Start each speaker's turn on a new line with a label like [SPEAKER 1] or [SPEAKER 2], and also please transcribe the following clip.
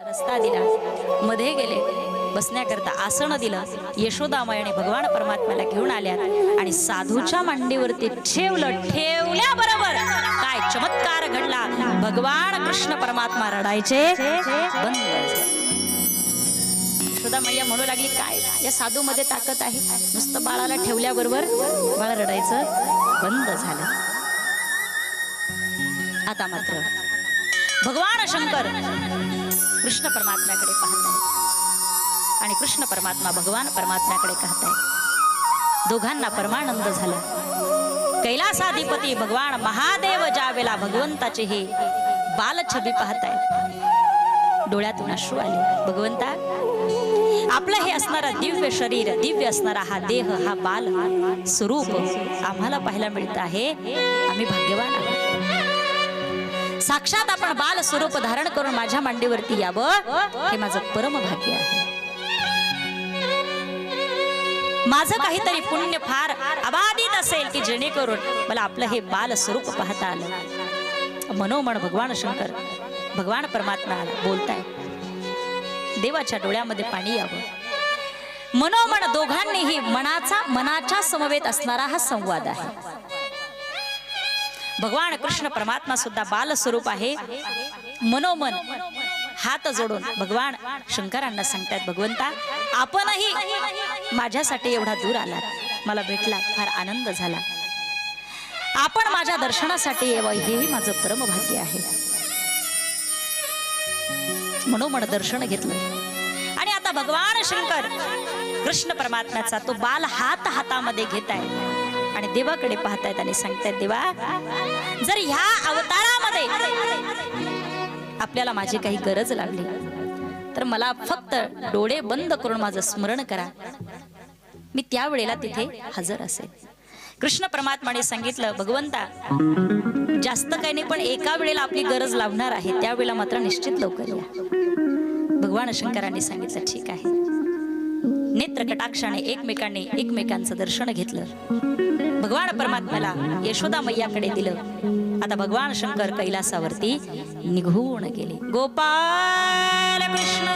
[SPEAKER 1] रस्ता दिला, मध्ये गेले, बसण्याकरता आसन दिलं. यशोदा मायाने भगवान परमात्म्याला घेऊन आल्या आणि साधूच्या मांडीवरती ठेवलं. ठेवल्याबरोबर काय चमत्कार घडला. भगवान कृष्ण परमात्मा रडायचे बंद झाले. यशोदा मैया म्हणू लागली, काय या साधू मध्ये ताकद आहे. नुसतं बाळाला ठेवल्याबरोबर बाळ रडायचं बंद झालं. आता मात्र भगवान शंकर कृष्ण परमात्म्याकडे पाहत आहे आणि कृष्ण परमात्मा भगवान परमात्म्याकडे पाहत आहे. दोघांना परमानंद झाला. कैलासाधिपती भगवान महादेव ज्यावेळेला भगवंताचे हे बालछबी पाहत आहेत, डोळ्यातून अश्रू आले. भगवंता, आपलं हे असणारा दिव्य शरीर, दिव्य असणारा हा देह, हा बाल स्वरूप आम्हाला पाहायला मिळत आहे. आम्ही भाग्यवान आहोत. साक्षात आपण बाल स्वरूप धारण करून माझ्या मांडीवरती यावं हे माझं परम भाग्य आहे. माझं काहीतरी पुण्य फार अबाधित असेल की जेणेकरून मला आपलं हे बाल स्वरूप पाहता आलं. मनोमन भगवान शंकर भगवान परमात्मा बोलताय. देवाच्या डोळ्यामध्ये पाणी यावं. मनोमन दोघांनीही मनाच्या समवेत असणारा हा संवाद आहे. भगवान कृष्ण परमात्मा सुद्धा बाल स्वरूप आहे. मनोमन हात जोडून भगवान शंकरांना सांगतात, भगवंता, आपणही माझ्यासाठी एवढा दूर आलात, मला भेटला, फार आनंद झाला. आपण माझ्या दर्शनासाठी यावं हेही माझं परम भाग्य आहे. मनोमन दर्शन घेतलं आणि आता भगवान शंकर कृष्ण परमात्म्याचा तो बाल हातामध्ये घेत आहे आणि देवाकडे पाहतायत आणि सांगतायत, देवा, जर ह्या अवतारामध्ये आपल्याला माझी काही गरज लागली तर मला फक्त डोळे बंद करून माझं स्मरण करा, मी त्यावेळेला तिथे हजर असेल. कृष्ण परमात्माने सांगितलं, भगवंता, जास्त काही नाही, पण एका वेळेला आपली गरज लावणार आहे, त्यावेळेला मात्र निश्चित लवकर या. भगवान शंकरांनी सांगितलं, ठीक आहे. नेत्र कटाक्षाने एकमेकांचं दर्शन घेतलं. भगवान परमात्म्याला यशोदा मैयाकडे दिलं. आता भगवान शंकर कैलासावरती निघून गेले. गोपाल कृष्ण